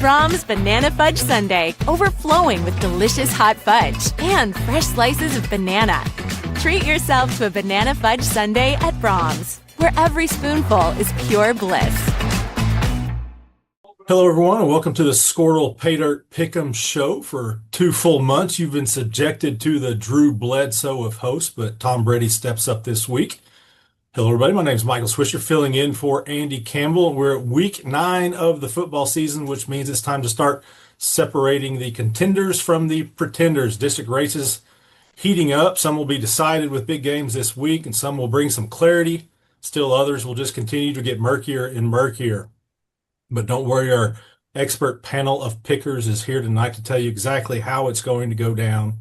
Brahms Banana Fudge Sundae, overflowing with delicious hot fudge and fresh slices of banana. Treat yourself to a banana fudge sundae at Brahms, where every spoonful is pure bliss. Hello, everyone, and welcome to the Squirrel Pay Dirt Pick'em show. For 2 full months, you've been subjected to the Drew Bledsoe of hosts, but Tom Brady steps up this week. Hello, everybody. My name is Michael Swisher, filling in for Andy Campbell. We're at week 9 of the football season, which means it's time to start separating the contenders from the pretenders. District races heating up. Some will be decided with big games this week, and some will bring some clarity. Still others will just continue to get murkier and murkier. But don't worry, our expert panel of pickers is here tonight to tell you exactly how it's going to go down.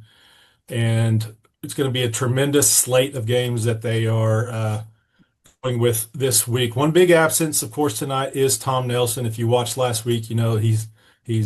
And it's going to be a tremendous slate of games that they are going with this week. One big absence, of course, tonight is Tom Nelson. If you watched last week, you know he's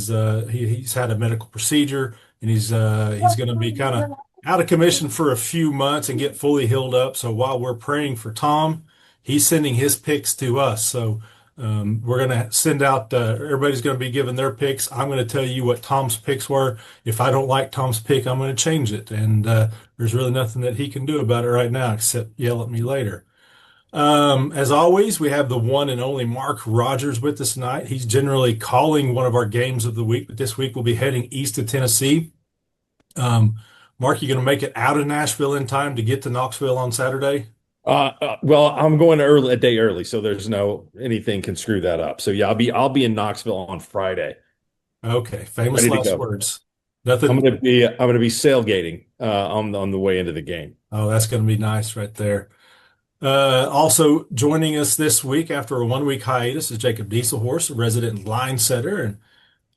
had a medical procedure, and he's going to be kind of out of commission for a few months and get fully healed up. So while we're praying for Tom, he's sending his picks to us. So we're going to send out, everybody's going to be giving their picks. I'm going to tell you what Tom's picks were. If I don't like Tom's pick, I'm going to change it. And there's really nothing that he can do about it right now except yell at me later. As always, we have the one and only Mark Rogers with us tonight. He's generally calling one of our games of the week, but this week we'll be heading east to Tennessee. Mark, you going to make it out of Nashville in time to get to Knoxville on Saturday? Well, I'm going a day early, so there's anything can screw that up. So yeah, I'll be in Knoxville on Friday. Okay, famous last words. Nothing. I'm going to be sailgating on the way into the game. Oh, that's going to be nice right there. Also joining us this week after a 1-week hiatus is Jacob Dieselhorse, a resident line setter. And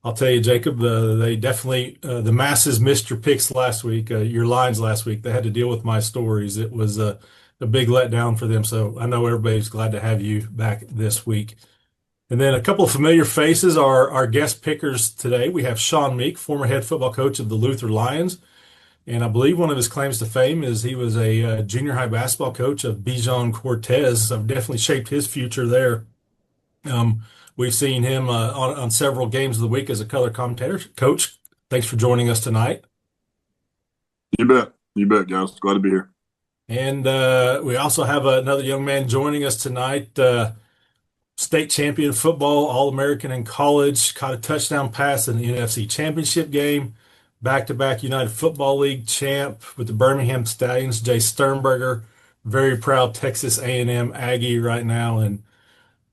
I'll tell you, Jacob, they definitely, the masses missed your picks last week, your lines last week. They had to deal with my stories. It was a big letdown for them. So I know everybody's glad to have you back this week. And then a couple of familiar faces are our guest pickers today. We have Sean Meek, former head football coach of the Luther Lions. And I believe one of his claims to fame is he was a junior high basketball coach of Bijan Cortez. So I've definitely shaped his future there. We've seen him on several games of the week as a color commentator. Coach, thanks for joining us tonight. You bet. You bet, guys. Glad to be here. And we also have another young man joining us tonight, state champion football, All-American in college, caught a touchdown pass in the NFC Championship game. Back-to-back United Football League champ with the Birmingham Stallions, Jay Sternberger, very proud Texas A&M Aggie right now. And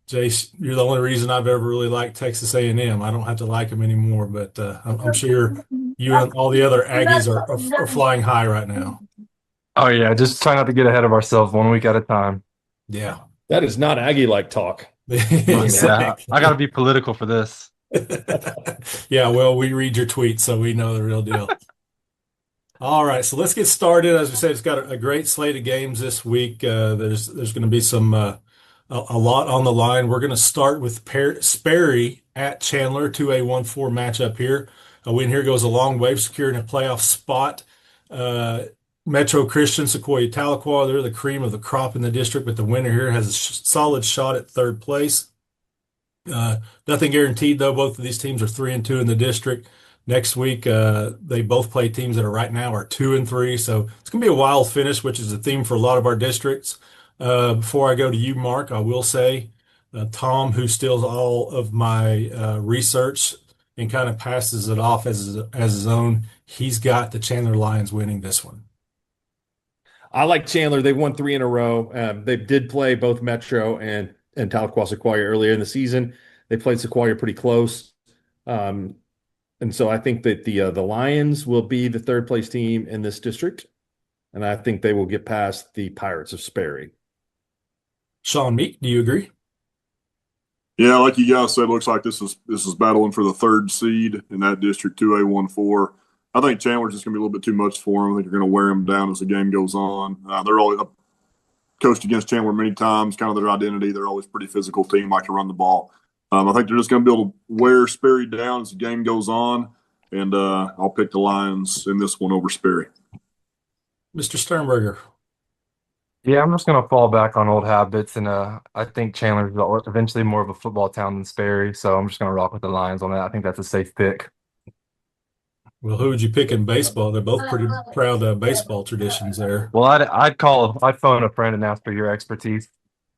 Jay, you're the only reason I've ever really liked Texas A&M. I don't have to like them anymore, but I'm sure you and all the other Aggies are flying high right now. Oh yeah, just try not to get ahead of ourselves 1 week at a time. Yeah, that is not Aggie-like talk. Yeah, I got to be political for this. Yeah, well, we read your tweets, so we know the real deal. All right, so let's get started. As we said, it's got a great slate of games this week. There's going to be a lot on the line. We're going to start with Sperry at Chandler, 2A14 matchup here. A win here goes a long way for securing a playoff spot. Metro Christian, Sequoia Tahlequah, they're the cream of the crop in the district, but the winner here has a solid shot at third place. Nothing guaranteed, though. Both of these teams are 3-2 in the district. Next week, they both play teams that are right now are 2-3. So it's going to be a wild finish, which is the theme for a lot of our districts. Before I go to you, Mark, I will say Tom, who steals all of my research and kind of passes it off as his own, he's got the Chandler Lions winning this one. I like Chandler. They've won 3 in a row. They did play both Metro and Tahlequah Sequoia earlier in the season. They played Sequoia pretty close. And so I think that the Lions will be the third place team in this district. And I think they will get past the Pirates of Sperry. Sean Meek, do you agree? Yeah, like you guys said, looks like this is battling for the third seed in that district, 2A14. I think Chandler's just going to be a little bit too much for them. I think they're going to wear them down as the game goes on. They're always coached against Chandler many times, kind of their identity. They're always a pretty physical team, like to run the ball. I think they're just going to be able to wear Sperry down as the game goes on, and I'll pick the Lions in this one over Sperry. Mr. Sternberger. Yeah, I'm just gonna fall back on old habits, and I think Chandler's eventually more of a football town than Sperry, so I'm just gonna rock with the Lions on that. I think that's a safe pick. Well, who would you pick in baseball? They're both pretty proud baseball traditions there. Well, I'd phone a friend and ask for your expertise.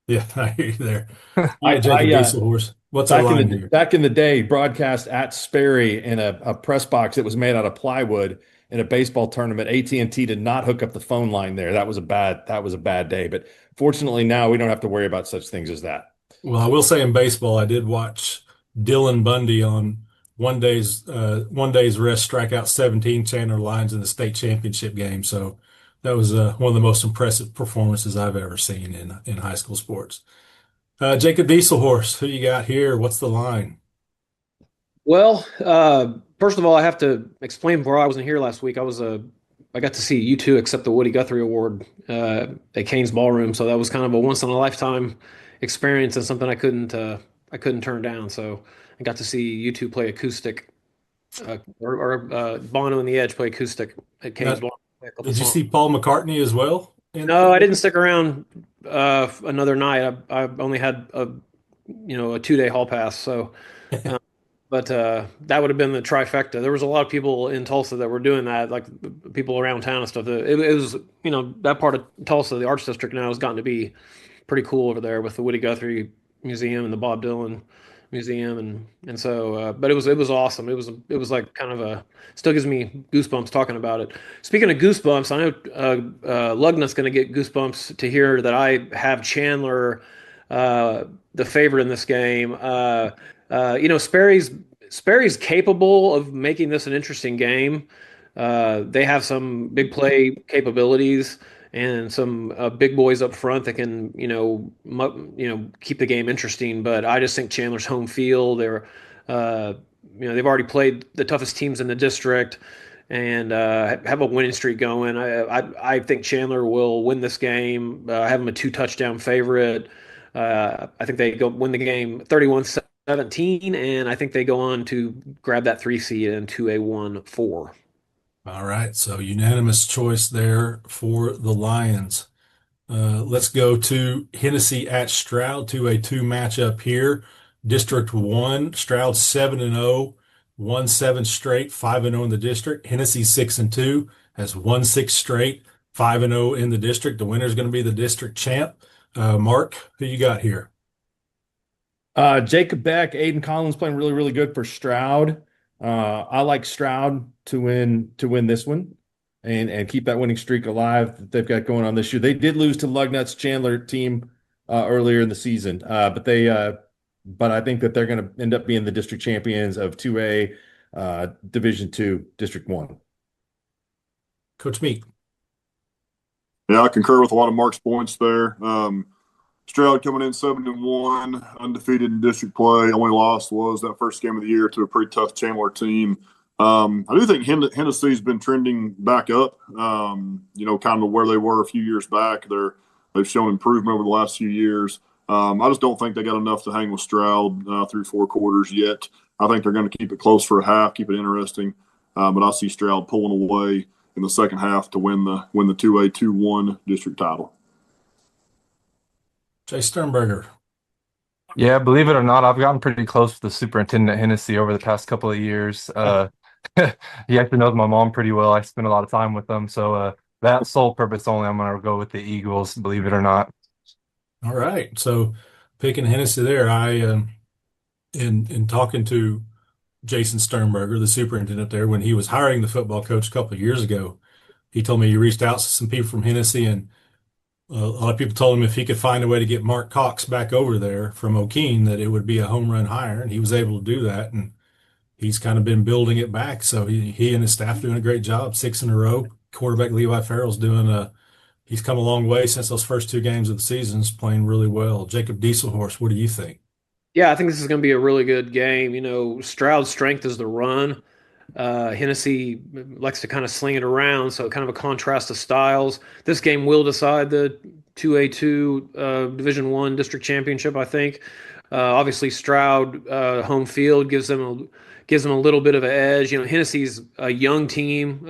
Yeah, I hear you there. You I, got Jacob I Dieselhorse. What's our line here? back in the day, broadcast at Sperry in a press box that was made out of plywood in a baseball tournament. AT&T did not hook up the phone line there. That was a bad day. But fortunately, now we don't have to worry about such things as that. Well, I will say in baseball, I did watch Dylan Bundy on one day's rest strike out 17 Chandler Lions in the state championship game. So that was one of the most impressive performances I've ever seen in high school sports. Jacob Dieselhorse, who you got here? What's the line? Well, first of all, I have to explain why I wasn't here last week. I got to see you two accept the Woody Guthrie Award at Kane's Ballroom, so that was kind of a once in a lifetime experience and something I couldn't turn down. So I got to see you two play acoustic, Bono and the Edge play acoustic at Kane's Uh, Ballroom. Play a couple did you songs. see Paul McCartney as well? No, I didn't stick around another night. I only had a 2 day hall pass, so. But that would have been the trifecta. There was a lot of people in Tulsa that were doing that, like people around town and stuff. It was, that part of Tulsa, the Arts District now has gotten to be pretty cool over there with the Woody Guthrie Museum and the Bob Dylan Museum, and so. But it was awesome. It was like kind of still gives me goosebumps talking about it. Speaking of goosebumps, I know Lugnut's going to get goosebumps to hear that I have Chandler, the favorite in this game. Sperry's capable of making this an interesting game. They have some big play capabilities and some big boys up front that can, keep the game interesting. But I just think Chandler's home field. Uh, they've already played the toughest teams in the district and have a winning streak going. I think Chandler will win this game. I have them a 2 touchdown favorite. I think they go win the game 31-17, and I think they go on to grab that 3 seed into a 1-4. All right, so unanimous choice there for the Lions. Let's go to Hennessy at Stroud, 2A2 matchup here. District 1, Stroud 7-0, won 7 straight, 5-0 in the district. Hennessy 6-2, has won 6 straight, 5-0 in the district. The winner is going to be the district champ. Mark, who you got here? Jacob Beck, Aiden Collins playing really, really good for Stroud. I like Stroud to win this one and keep that winning streak alive that they've got going on this year. They did lose to Lugnut's Chandler team earlier in the season, but I think that they're going to end up being the district champions of 2A Division II District 1. Coach Meek. Yeah, I concur with a lot of Mark's points there. Stroud coming in 7-1, undefeated in district play. Only loss was that first game of the year to a pretty tough Chandler team. I do think Hennessy's been trending back up. Kind of where they were a few years back. They've shown improvement over the last few years. I just don't think they got enough to hang with Stroud through 4 quarters yet. I think they're going to keep it close for a half, keep it interesting. But I see Stroud pulling away in the second half to win the 2A 2-1 district title. Jay Sternberger. Yeah, believe it or not, I've gotten pretty close with the superintendent at Hennessy over the past couple of years. He actually knows my mom pretty well. I spend a lot of time with them. So that sole purpose only, I'm going to go with the Eagles, believe it or not. All right. So picking Hennessy there, in talking to Jason Sternberger, the superintendent there, when he was hiring the football coach a couple of years ago, he told me he reached out to some people from Hennessy, and a lot of people told him if he could find a way to get Mark Cox back over there from O'Keene, that it would be a home run hire, and he was able to do that, and he's kind of been building it back. So he and his staff doing a great job, 6 in a row. Quarterback Levi Farrell's he's come a long way since those first 2 games of the season, playing really well. Jacob Dieselhorse, what do you think? Yeah, I think this is going to be a really good game. Stroud's strength is the run. Hennessy likes to kind of sling it around, so kind of a contrast of styles. This game will decide the 2A2 Division One district championship, I think. Obviously, Stroud home field gives them a little bit of an edge. Hennessy's a young team.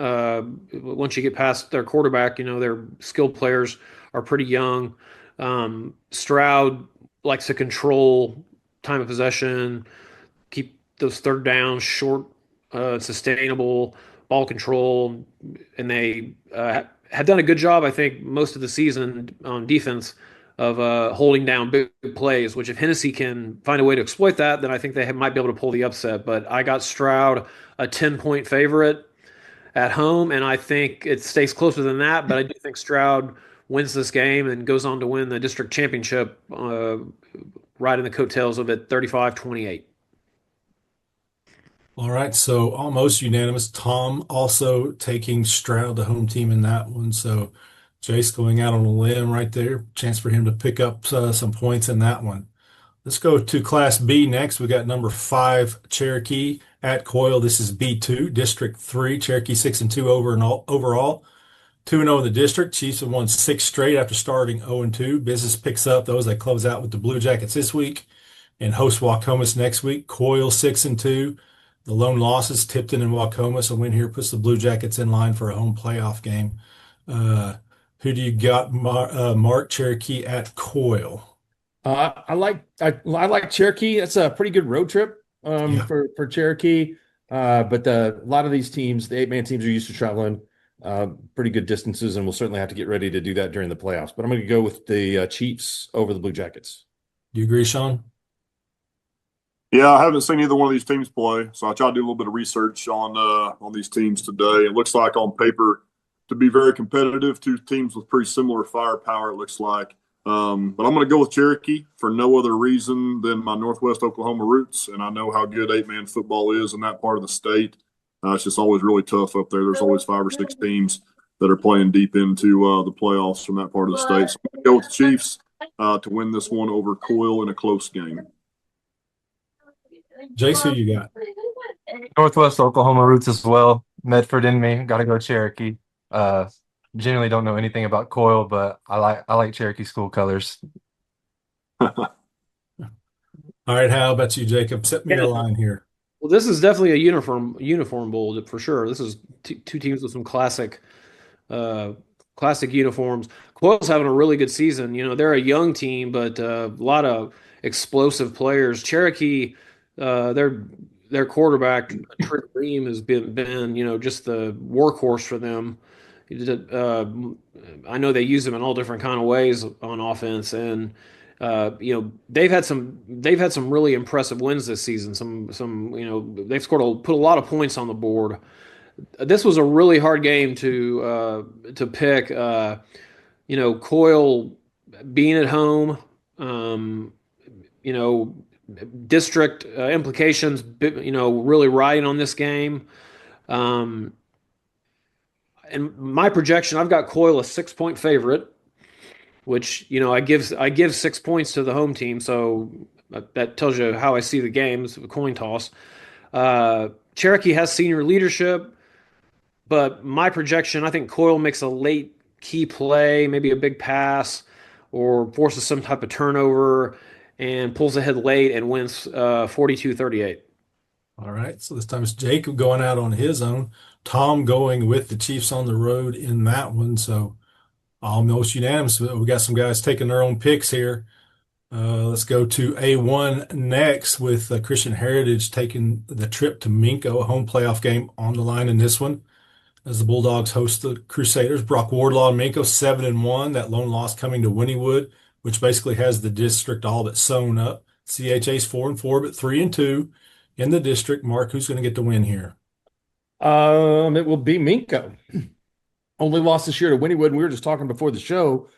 Once you get past their quarterback, their skill players are pretty young. Stroud likes to control time of possession, keep those third downs short, sustainable ball control, and they have done a good job, I think, most of the season on defense of holding down big plays. Which if Hennessy can find a way to exploit that, then I think they might be able to pull the upset. But I got Stroud a 10-point favorite at home, and I think it stays closer than that. But I do think Stroud wins this game and goes on to win the district championship, right in the coattails of it, 35-28. All right, so almost unanimous. Tom also taking Stroud, the home team in that one. So Jace going out on a limb right there. Chance for him to pick up some points in that one. Let's go to Class B next. We got number 5 Cherokee at Coyle. This is B2, District 3. Cherokee 6-2 overall. 2-0 in the district. Chiefs have won 6 straight after starting 0-2. Business picks up those. They close out with the Blue Jackets this week and host Wacomas next week. Coyle 6-2. The lone losses, Tipton and Wacomas. A win here puts the Blue Jackets in line for a home playoff game. Who do you got, Mark? Cherokee at Coyle. I like Cherokee. That's a pretty good road trip Yeah. for Cherokee. But a lot of these teams, the 8-man teams, are used to traveling pretty good distances, and we'll certainly have to get ready to do that during the playoffs. But I'm going to go with the Chiefs over the Blue Jackets. Do you agree, Sean? Yeah, I haven't seen either one of these teams play, so I tried to do a little bit of research on these teams today. It looks like on paper to be very competitive. 2 teams with pretty similar firepower, it looks like. But I'm going to go with Cherokee for no other reason than my Northwest Oklahoma roots, and I know how good 8-man football is in that part of the state. It's just always really tough up there. There's always 5 or 6 teams that are playing deep into the playoffs from that part of the state. So I'm going to go with the Chiefs to win this one over Coyle in a close game. Jace, who you got? Northwest Oklahoma roots as well. Medford in me. Got to go Cherokee. Generally don't know anything about Coyle, but I like Cherokee school colors. All right, how about you, Jacob? Set me a line here. Well, this is definitely a uniform bowl for sure. This is 2 teams with some classic uniforms. Coyle's having a really good season. You know, they're a young team, but a lot of explosive players. Cherokee, their quarterback Trick Ream has been just the workhorse for them. I know they use him in all different kind of ways on offense, and they've had some really impressive wins this season. They've put a lot of points on the board. This was a really hard game to pick. Coyle being at home, district implications, really riding on this game. And my projection, I've got Coyle a 6-point favorite, which I give 6 points to the home team, so that tells you how I see the game. It's a coin toss. Cherokee has senior leadership, but my projection, I think Coyle makes a late key play, maybe a big pass, or forces some type of turnover and pulls ahead late and wins 42-38. All right, so this time it's Jacob going out on his own. Tom going with the Chiefs on the road in that one. So almost unanimous. We got some guys taking their own picks here. Let's go to A1 next with Christian Heritage taking the trip to Minko, a home playoff game on the line in this one. As the Bulldogs host the Crusaders, Brock Wardlaw and Minko 7-1. That lone loss coming to Wynnewood, which basically has the district all but sewn up. CHA's 4-4, but 3-2 in the district. Mark, who's going to get the win here? It will be Minko. Only lost this year to Wynnewood. We were just talking before the show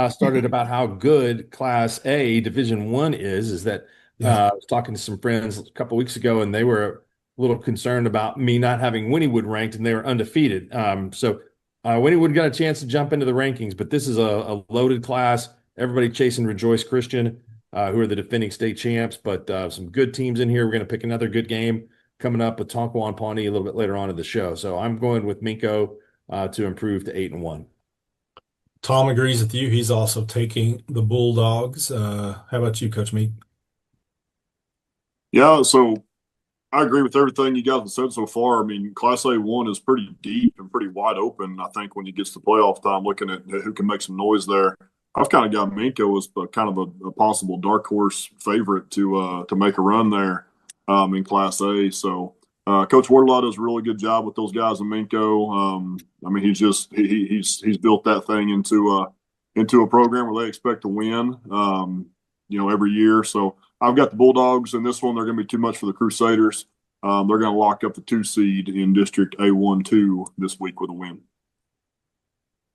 started about how good Class A Division I is that I was talking to some friends a couple weeks ago, and they were a little concerned about me not having Wynnewood ranked, and they were undefeated. So Wynnewood got a chance to jump into the rankings, but this is a loaded class. Everybody chasing Rejoice Christian, who are the defending state champs, but some good teams in here. We're going to pick another good game coming up with Tonkawa and Pawnee a little bit later on in the show. So I'm going with Minko to improve to 8-1. Tom agrees with you. He's also taking the Bulldogs. How about you, Coach Meek? Yeah, so I agree with everything you guys have said so far. I mean, Class A1 is pretty deep and pretty wide open. I think when you get to playoff time, looking at who can make some noise there, I've kind of got Minko as kind of a possible dark horse favorite to make a run there in Class A. So Coach Wardlaw does a really good job with those guys in Minko. I mean, he's built that thing into a program where they expect to win, every year. So I've got the Bulldogs in this one. They're going to be too much for the Crusaders. They're going to lock up the 2 seed in District A1-2 this week with a win.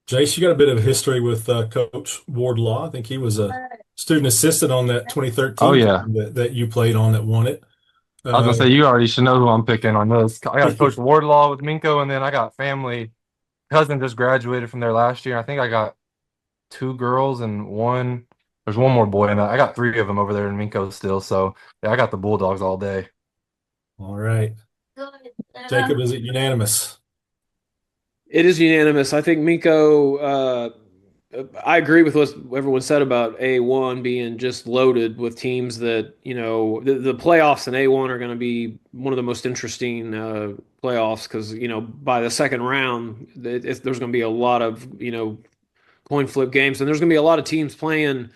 Jace, you got a bit of history with Coach Wardlaw. I think he was a student assistant on that Oh 2013 yeah. team that you played on that won it. I was gonna say you already should know who I'm picking on this. I got Coach Uh, Wardlaw with Minko, and then I got family cousin just graduated from there last year. I think I got two girls and one. There's one more boy, and I got three of them over there in Minko still. So yeah, I got the Bulldogs all day. All right. Jacob, is it unanimous? It is unanimous. I think Minko. I agree with what everyone said about A1 being just loaded with teams that, the playoffs in A1 are going to be one of the most interesting playoffs because, by the second round, there's going to be a lot of, coin flip games, and there's going to be a lot of teams playing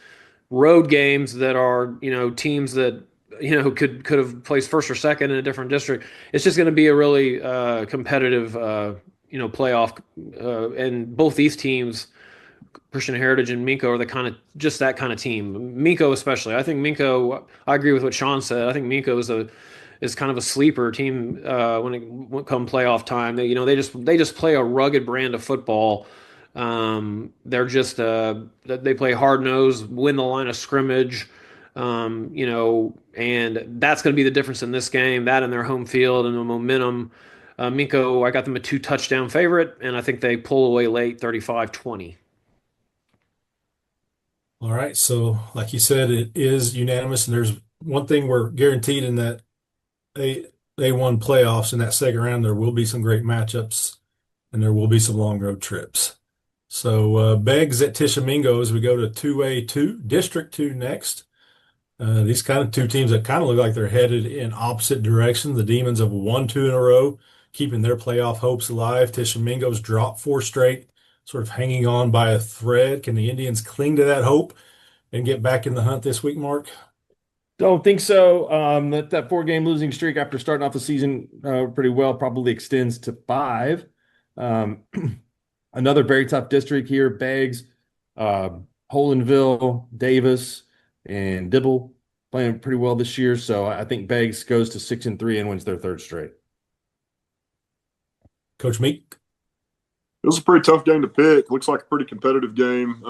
road games that are, teams that, could have placed first or second in a different district. It's just going to be a really competitive, playoff, and both these teams, Christian Heritage and Minko, are the kind of just that kind of team. Minko especially. I think Minko. I agree with what Sean said. I think Minko is kind of a sleeper team when it come playoff time. They just play a rugged brand of football. They're just they play hard nosed, win the line of scrimmage. And that's going to be the difference in this game. That and their home field and the momentum. Minko, I got them a 2 touchdown favorite, and I think they pull away late 35-20. All right. So, like you said, it is unanimous, and there's one thing we're guaranteed in that A A1 playoffs in that second round. There will be some great matchups, and there will be some long road trips. So, Beggs at Tishomingo as we go to 2A2, District 2 next. These kind of two teams that kind of look like they're headed in opposite directions. The Demons have won 2 in a row, keeping their playoff hopes alive. Tishomingo's dropped 4 straight, sort of hanging on by a thread. Can the Indians cling to that hope and get back in the hunt this week, Mark? Don't think so. That 4 game losing streak after starting off the season pretty well probably extends to 5. Um, another very tough district here. Beggs, Holenville, Davis, and Dibble playing pretty well this year. So I think Beggs goes to 6-3 and wins their 3rd straight. Coach Meek? It was a pretty tough game to pick. Looks like a pretty competitive game.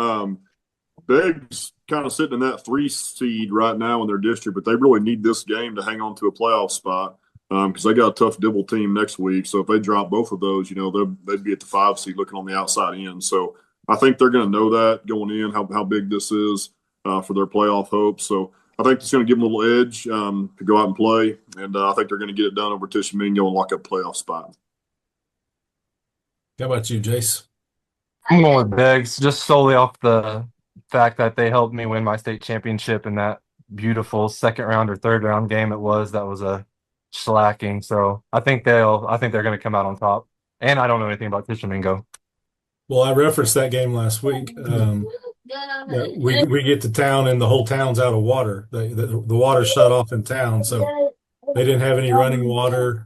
Beggs kind of sitting in that 3 seed right now in their district, but they really need this game to hang on to a playoff spot because they got a tough Dibble team next week. So if they drop both of those, they'd be at the 5 seed looking on the outside in. So I think they're going to know that going in, how big this is for their playoff hopes. So I think it's going to give them a little edge to go out and play, and I think they're going to get it done over Tishomingo and lock up playoff spot. How about you, Jace? I'm going with Beggs just solely off the fact that they helped me win my state championship in that beautiful second round or third round game it was. That was a slacking. So I think they're going to come out on top. And I don't know anything about Tishomingo. Well, I referenced that game last week. We get to town and the whole town's out of water. The water shut off in town, so they didn't have any running water.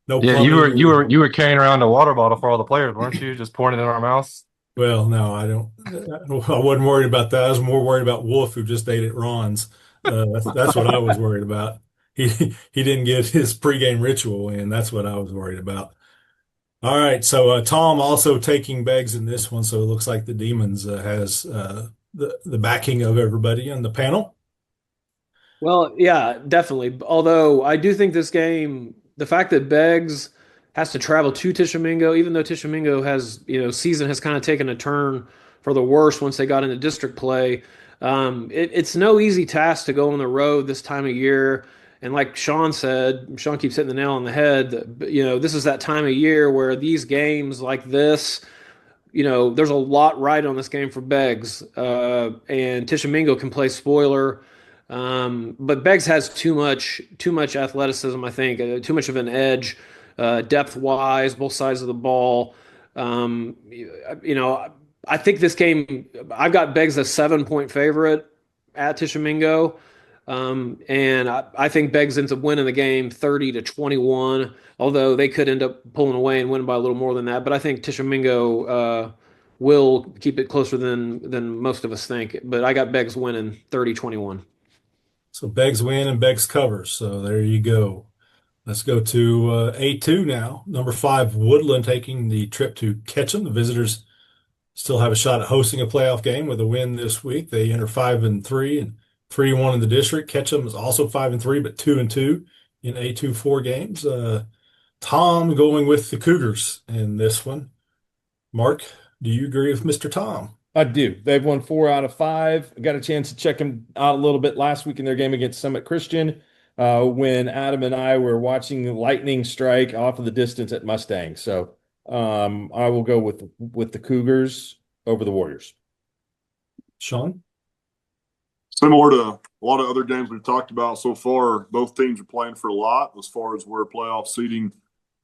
No Yeah, plumbing. you were carrying around a water bottle for all the players, weren't you? Just pouring it in our mouths. Well, no, I don't. I wasn't worried about that. I was more worried about Wolf, who just ate at Ron's. That's what I was worried about. He didn't get his pregame ritual in. That's what I was worried about. All right, so Tom also taking Beggs in this one, so it looks like the Demons has the backing of everybody on the panel. Well, yeah, definitely. Although I do think this game, the fact that Beggs has to travel to Tishomingo, even though Tishomingo has, season has kind of taken a turn for the worse once they got into district play. It's no easy task to go on the road this time of year. And like Sean said, Sean keeps hitting the nail on the head. This is that time of year where these games like this, there's a lot right on this game for Beggs. And Tishomingo can play spoiler. But Beggs has too much athleticism, I think, too much of an edge, depth wise, both sides of the ball. You know, I think this game, I've got Beggs a 7-point favorite at Tishomingo. And I think Beggs ends up winning the game 30-21, although they could end up pulling away and win by a little more than that. But I think Tishomingo will keep it closer than most of us think. But I got Beggs winning 30-21. So Beggs win and Beggs covers. So there you go. Let's go to A2 now. Number 5, Woodland taking the trip to Ketchum. The visitors still have a shot at hosting a playoff game with a win this week. They enter 5-3 and 3-1 in the district. Ketchum is also 5-3, but 2-2 in A2 4 games. Tom going with the Cougars in this one. Mark, do you agree with Mr. Tom? I do. They've won 4 out of 5. I got a chance to check them out a little bit last week in their game against Summit Christian, when Adam and I were watching lightning strike off of the distance at Mustang. So I will go with the Cougars over the Warriors. Sean? Similar to a lot of other games we've talked about so far, both teams are playing for a lot as far as where playoff seeding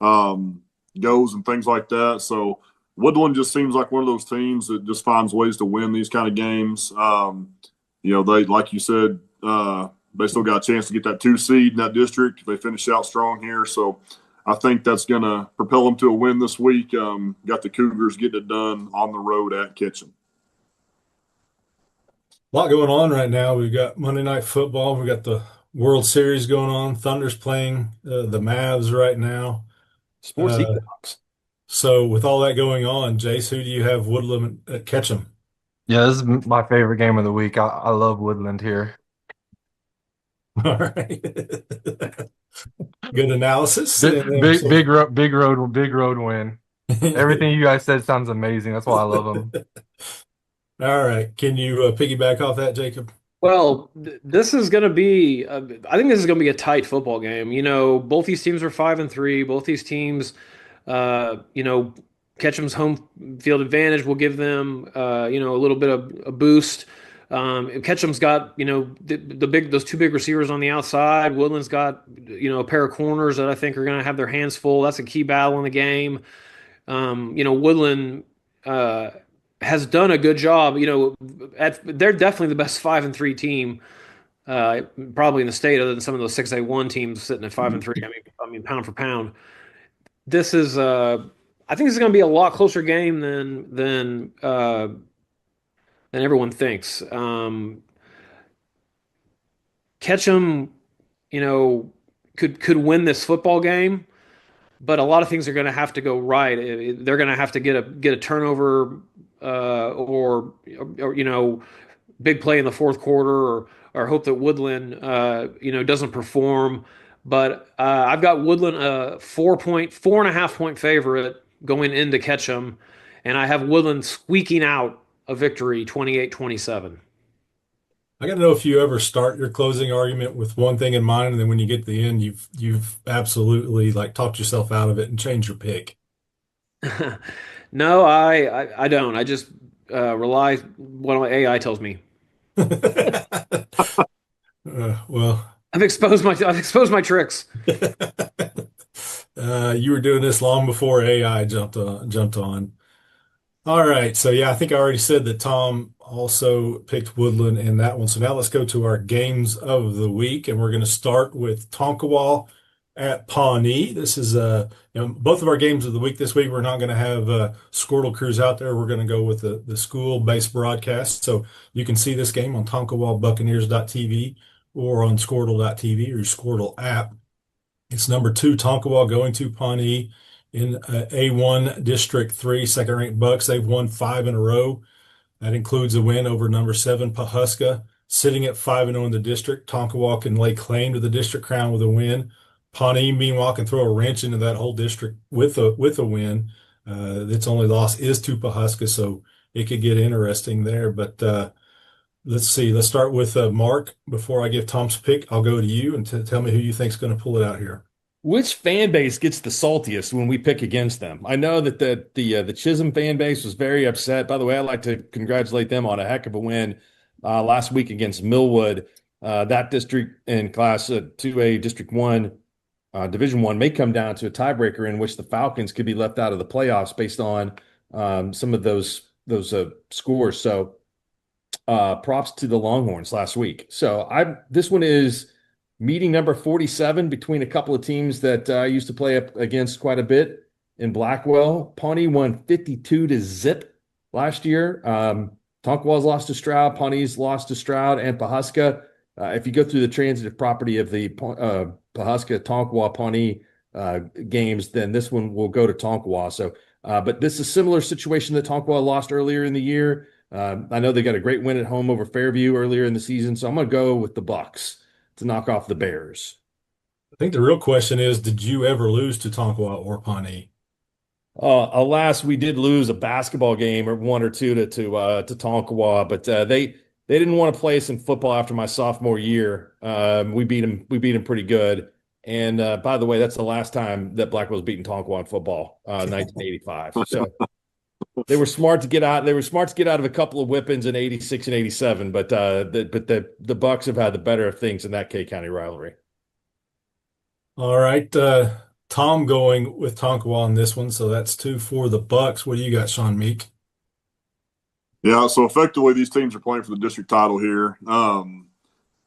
goes and things like that. So Woodland just seems like one of those teams that just finds ways to win these kind of games. They, like you said, they still got a chance to get that 2 seed in that district if they finish out strong here. So I think that's going to propel them to a win this week. Got the Cougars getting it done on the road at Kitchen. A lot going on right now. We've got Monday Night Football. We've got the World Series going on. Thunder's playing the Mavs right now. Sports Equinox. So with all that going on, Jace, who do you have Woodland at Ketchum? Yeah, this is my favorite game of the week. I love Woodland here. All right. Good analysis. Big road win. Everything you guys said sounds amazing. That's why I love them. All right. Can you piggyback off that, Jacob? Well, this is going to be, I think this is going to be a tight football game. You know, both these teams are 5-3. Both these teams, Ketchum's home field advantage will give them, a little bit of a boost. Ketchum's got, those 2 big receivers on the outside. Woodland's got, a pair of corners that I think are going to have their hands full. That's a key battle in the game. Woodland, has done a good job. They're definitely the best 5-3 team, probably in the state, other than some of those 6A1 teams sitting at 5-3. I mean, pound for pound. This is, I think this is going to be a lot closer game than everyone thinks. Ketchum, could win this football game, but a lot of things are going to have to go right. They're going to have to get a turnover, or big play in the fourth quarter, or hope that Woodland doesn't perform. But I've got Woodland a 4.5 point favorite going into Ketchum, and I have Woodland squeaking out a victory 28-27. I got to know if you ever start your closing argument with one thing in mind, and then when you get to the end, you've absolutely talked yourself out of it and changed your pick. No, I don't. I just rely what my AI tells me. Well, I've exposed my tricks. You were doing this long before AI jumped on. All right. So yeah, I think I already said that Tom also picked Woodland in that one. So now let's go to our games of the week, and we're going to start with Tonkawa at Pawnee. This is both of our games of the week this week. We're not going to have Squirtle crews out there. We're going to go with the school-based broadcast. So you can see this game on TonkawaBuccaneers.tv or on Squirtle.tv or your Squirtle app. It's number 2 Tonkawa going to Pawnee in A1 District 3, second-ranked Bucks. They've won 5 in a row. That includes a win over number 7 Pawhuska, sitting at 5-0 in the district. Tonkawa can lay claim to the district crown with a win. Pawnee, meanwhile, can throw a wrench into that whole district with a win. Its only loss is to Pawhuska, so it could get interesting there. But let's see. Let's start with Mark. Before I give Tom's pick, I'll go to you and tell me who you think is going to pull it out here. Which fan base gets the saltiest when we pick against them? I know that the Chisholm fan base was very upset. By the way, I'd like to congratulate them on a heck of a win last week against Millwood. That district in Class 2A District 1, Division 1 may come down to a tiebreaker in which the Falcons could be left out of the playoffs based on some of those scores. So props to the Longhorns last week. So this one is meeting number 47 between a couple of teams that I used to play up against quite a bit in Blackwell. Pawnee won 52-0 last year. Tonkwall's lost to Stroud, Pawnee's lost to Stroud, and Pawhuska. If you go through the transitive property of the Pawhuska, Tonkawa, Pawnee games, then this one will go to Tonkawa. So, but this is a similar situation that Tonkawa lost earlier in the year. I know they got a great win at home over Fairview earlier in the season, so I'm going to go with the Bucks to knock off the Bears. I think the real question is, did you ever lose to Tonkawa or Pawnee? Alas, we did lose a basketball game or one or two to Tonkawa, but they didn't want to play us in football after my sophomore year. We beat them pretty good. And by the way, that's the last time that Blackwell's beaten Tonkawa in football, 1985. So they were smart to get out. They were smart to get out of a couple of whippings in '86 and '87, but the Bucks have had the better of things in that K County rivalry. All right, Tom going with Tonkawa on this one, so that's 2 for the Bucks. What do you got, Sean Meek? Yeah, so effectively these teams are playing for the district title here.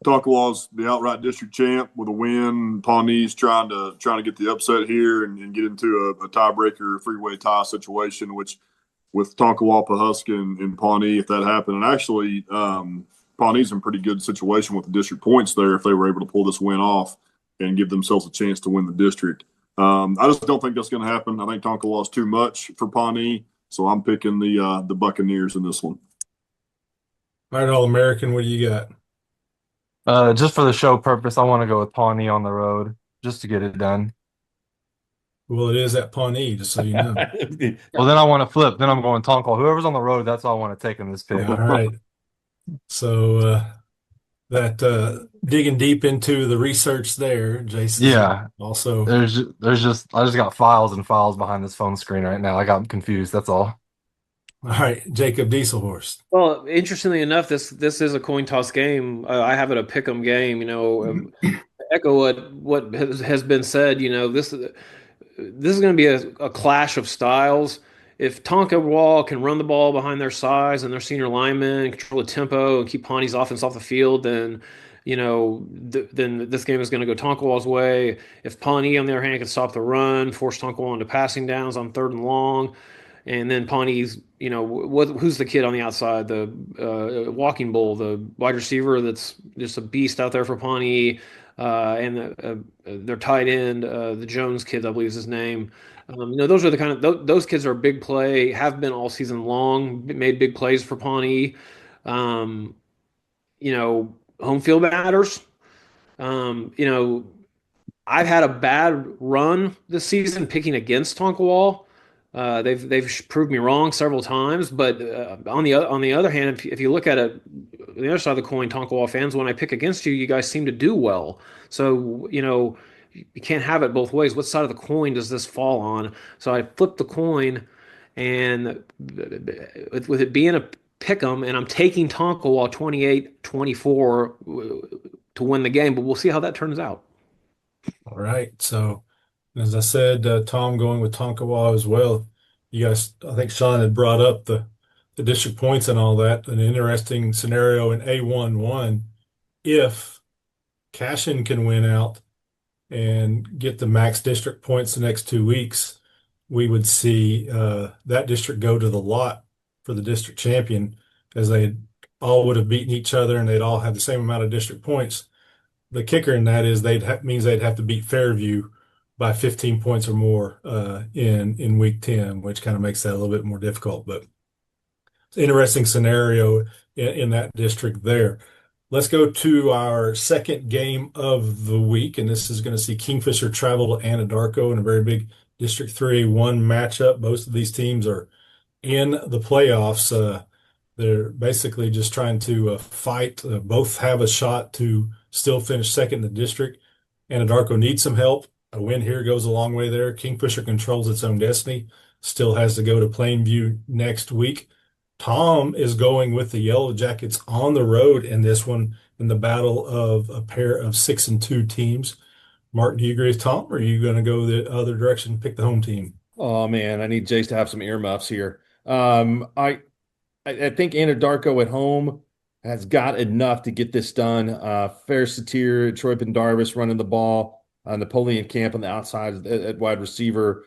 Tonkawa's the outright district champ with a win. Pawnee's trying to get the upset here and get into a tiebreaker, freeway tie situation, which with Tonkawa, Pawhuska, and Pawnee, if that happened. And actually, Pawnee's in pretty good situation with the district points there if they were able to pull this win off and give themselves a chance to win the district. I just don't think that's going to happen. I think Tonkawa is too much for Pawnee, so I'm picking the Buccaneers in this one. All right, All-American, what do you got? Just for the show purpose, I want to go with Pawnee on the road just to get it done. Well, it is at Pawnee, just so you know. Well, then I want to flip. Then I'm going Tonkawa. Whoever's on the road, that's all I want to take in this pick. All right. So digging deep into the research there, Jason. Yeah. Also, I just got files and files behind this phone screen right now. I got confused. That's all. All right, Jacob Dieselhorst. Well, interestingly enough, this is a coin toss game. I have it a pick 'em game. Echo what has been said. This is going to be a clash of styles. If Tonkawa can run the ball behind their size and their senior linemen and control the tempo and keep Pawnee's offense off the field, then then this game is going to go Tonkawa's way. If Pawnee, on the other hand, can stop the run, force Tonkawa into passing downs on 3rd and long, and then Pawnee's, who's the kid on the outside, the Walking Bull, the wide receiver that's just a beast out there for Pawnee, and their tight end, the Jones kid, I believe is his name. Those are the kind of those kids are big play, have been all season long, made big plays for Pawnee. Home field matters. I've had a bad run this season picking against Tonkawa. They've proved me wrong several times, but on the other hand, if you look at it, the other side of the coin, Tonkawa fans, when I pick against you, you guys seem to do well. So you can't have it both ways. What side of the coin does this fall on? So I flipped the coin, and with it being a pick 'em, and I'm taking Tonkawa 28-24 to win the game, but we'll see how that turns out. All right. So, as I said, Tom going with Tonkawa as well. You guys, I think Sean had brought up the district points and all that. An interesting scenario in A11, if Cashin can win out and get the max district points the next 2 weeks, we would see that district go to the lot for the district champion, as they all would have beaten each other and they'd all have the same amount of district points. The kicker in that is means they'd have to beat Fairview by 15 points or more in week 10, which kind of makes that a little bit more difficult. But it's an interesting scenario in that district there. Let's go to our second game of the week, and this is going to see Kingfisher travel to Anadarko in a very big District 3A1 matchup. Both of these teams are in the playoffs. They're basically just trying to fight. Both have a shot to still finish second in the district. Anadarko needs some help. A win here goes a long way there. Kingfisher controls its own destiny. Still has to go to Plainview next week. Tom is going with the Yellow Jackets on the road in this one. in the battle of a pair of 6-2 teams. Mark, do you agree with Tom, or are you going to go the other direction and pick the home team? Oh man, I need Jace to have some earmuffs here. I think Anadarko at home has got enough to get this done. Ferris Satir, Troy Pendarvis running the ball, Napoleon Camp on the outside at wide receiver,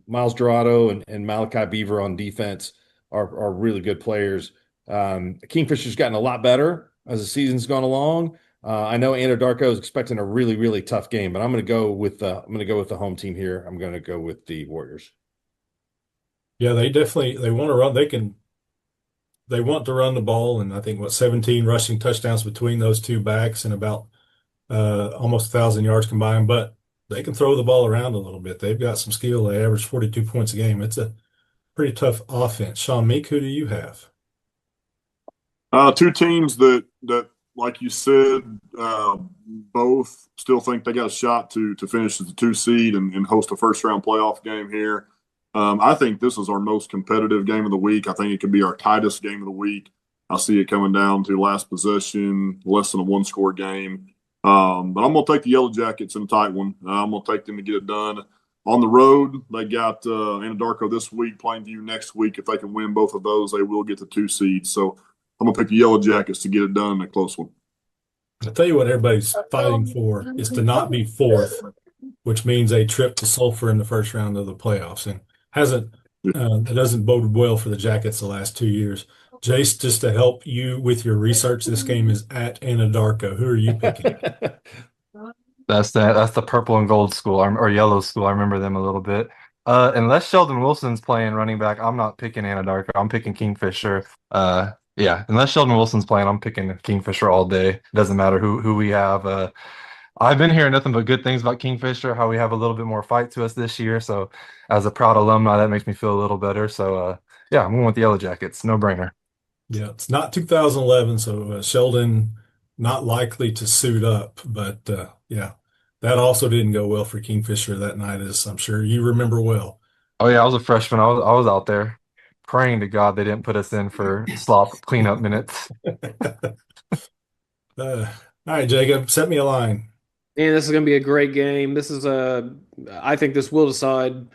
Miles Dorado and Malachi Beaver on defense are really good players. Kingfisher's gotten a lot better as the season's gone along. I know Anadarko is expecting a really, really tough game, but I'm going to go with the home team here. I'm going to go with the Warriors. Yeah, they want to run. They want to run the ball, and I think 17 rushing touchdowns between those two backs and about almost 1,000 yards combined. But they can throw the ball around a little bit. They've got some skill. They average 42 points a game. It's a pretty tough offense. Sean Meek, who do you have? Two teams that like you said, both still think they got a shot to finish as the 2 seed and host a first round playoff game here. I think this is our most competitive game of the week. I think it could be our tightest game of the week. I see it coming down to last possession, less than a 1-score game. But I'm going to take the Yellow Jackets in a tight one. I'm going to take them to get it done. On the road, they got Anadarko this week, Plainview next week. If they can win both of those, they will get the 2 seeds. So I'm going to pick the Yellow Jackets to get it done in a close one. I'll tell you what everybody's fighting for is to not be fourth, which means a trip to Sulphur in the first round of the playoffs. And it doesn't bode well for the Jackets the last 2 years. Jace, just to help you with your research, this game is at Anadarko. Who are you picking? That's the purple and gold school or yellow school. I remember them a little bit. Unless Sheldon Wilson's playing running back, I'm not picking Anadarko. I'm picking Kingfisher. Yeah, unless Sheldon Wilson's playing, I'm picking Kingfisher all day. Doesn't matter who we have. I've been hearing nothing but good things about Kingfisher, how we have a little bit more fight to us this year. So as a proud alumni, that makes me feel a little better. So yeah, I'm going with the Yellow Jackets. No brainer. Yeah, it's not 2011, so Sheldon not likely to suit up. But yeah, that also didn't go well for Kingfisher that night, as I'm sure you remember well. Oh yeah, I was a freshman. I was out there praying to God they didn't put us in for slop cleanup minutes. All right, Jacob, set me a line. And this is going to be a great game. I think this will decide.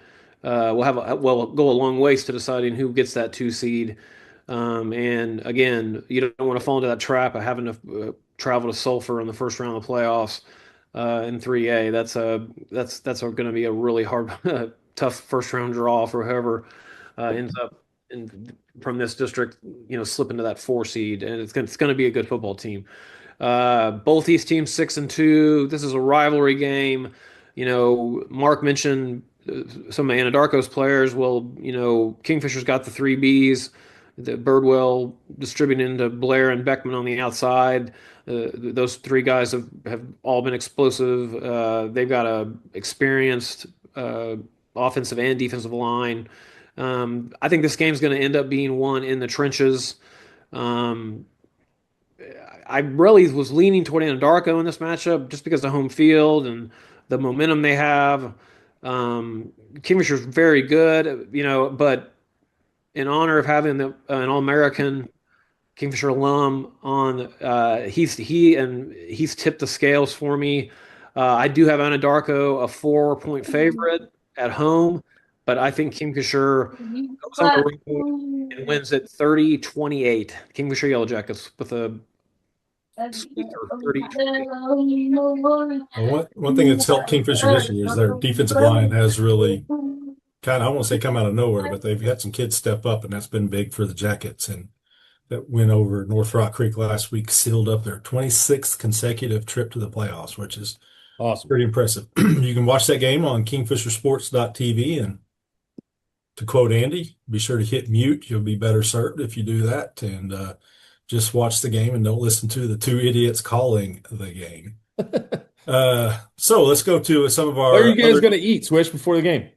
Will go a long ways to deciding who gets that 2 seed. And again, you don't want to fall into that trap of having to travel to Sulphur in the first round of the playoffs in 3A. That's going to be a really hard, tough first round draw for whoever ends up from this district. Slip into that 4 seed, and it's going to be a good football team. Both these teams 6-2. This is a rivalry game. Mark mentioned some of Anadarko's players. Well, Kingfisher's got the 3 Bs. The Birdwell distributing to Blair and Beckman on the outside. Those 3 guys have all been explosive. They've got a experienced offensive and defensive line. I think this game's going to end up being won in the trenches. I really was leaning toward Anadarko in this matchup just because of home field and the momentum they have. Kingfisher's very good, but in honor of having an All-American Kingfisher alum on, he's tipped the scales for me. I do have Anadarko a 4-point favorite at home, but I think Kingfisher goes on the road and wins at 30-28. Kingfisher Yellow Jackets with a squeaker 30-28. Well, one thing that's helped Kingfisher this year is their defensive line has really I won't say come out of nowhere, but they've had some kids step up, and that's been big for the Jackets. And that win over North Rock Creek last week sealed up their 26th consecutive trip to the playoffs, which is awesome, pretty impressive. You can watch that game on kingfishersports.tv, and to quote Andy, be sure to hit mute. You'll be better served if you do that, and just watch the game and don't listen to the 2 idiots calling the game. So let's go to some of our. What are you guys going to eat, Swish, before the game?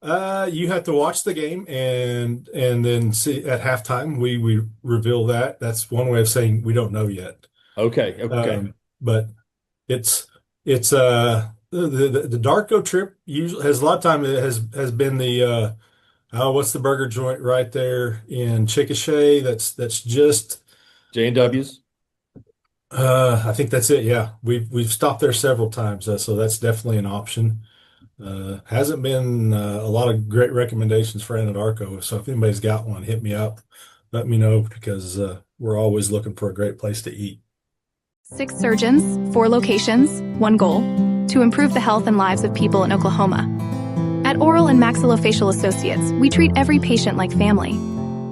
You have to watch the game and then see at halftime. We reveal that. That's one way of saying we don't know yet. Okay. But it's the Darko trip usually has a lot of time. It has been the what's the burger joint right there in Chickasha? That's just J&W's. I think that's it. Yeah, we've stopped there several times, so that's definitely an option. Hasn't been a lot of great recommendations for Anadarko. So if anybody's got one, hit me up. Let me know because we're always looking for a great place to eat. 6 surgeons, 4 locations, 1 goal: to improve the health and lives of people in Oklahoma. At Oral and Maxillofacial Associates, we treat every patient like family.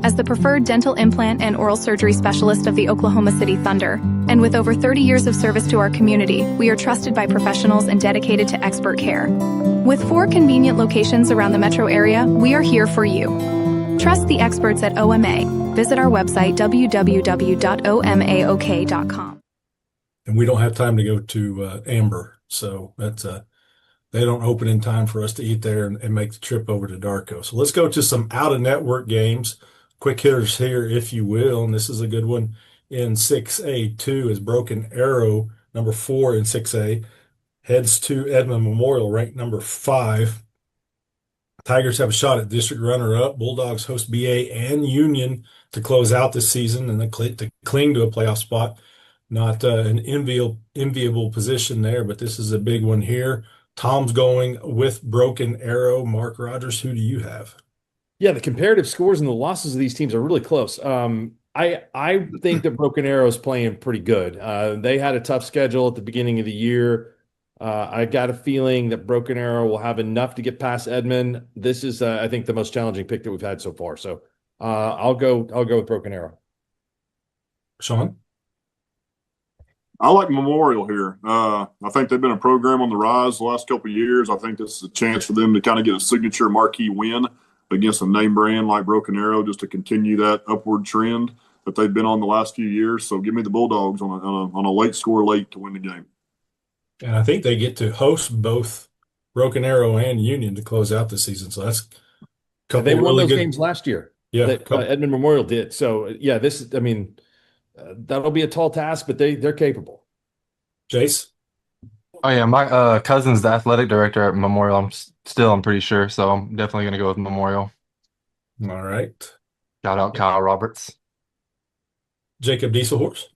As the preferred dental implant and oral surgery specialist of the Oklahoma City Thunder, and with over 30 years of service to our community, we are trusted by professionals and dedicated to expert care. With 4 convenient locations around the metro area, we are here for you. Trust the experts at OMA. Visit our website, www.omaok.com. And we don't have time to go to Amber, so that's they don't open in time for us to eat there and make the trip over to Darko. So let's go to some out-of-network games. Quick hitters here, if you will, and this is a good one in 6A2 is Broken Arrow, number 4 in 6A, heads to Edmond Memorial, ranked number 5. Tigers have a shot at district runner-up. Bulldogs host BA and Union to close out this season and to cling to a playoff spot. Not an enviable position there, but this is a big one here. Tom's going with Broken Arrow. Mark Rogers, who do you have? Yeah, the comparative scores and the losses of these teams are really close. I think that Broken Arrow is playing pretty good. They had a tough schedule at the beginning of the year. I got a feeling that Broken Arrow will have enough to get past Edmond. This is, I think, the most challenging pick that we've had so far. So I'll go with Broken Arrow. Sean? I like Memorial here. I think they've been a program on the rise the last couple of years. I think this is a chance for them to kind of get a signature marquee win against a name brand like Broken Arrow, just to continue that upward trend that they've been on the last few years. So give me the Bulldogs on a late score late to win the game. And I think they get to host both Broken Arrow and Union to close out the season. So that's a couple They won really those good games last year. Yeah, Edmond Memorial did. So yeah, that'll be a tall task, but they're capable. Jace? Oh yeah, my cousin's the athletic director at Memorial. I'm pretty sure, so I'm definitely gonna go with Memorial. All right. Shout out Kyle Roberts. Jacob Dieselhorse?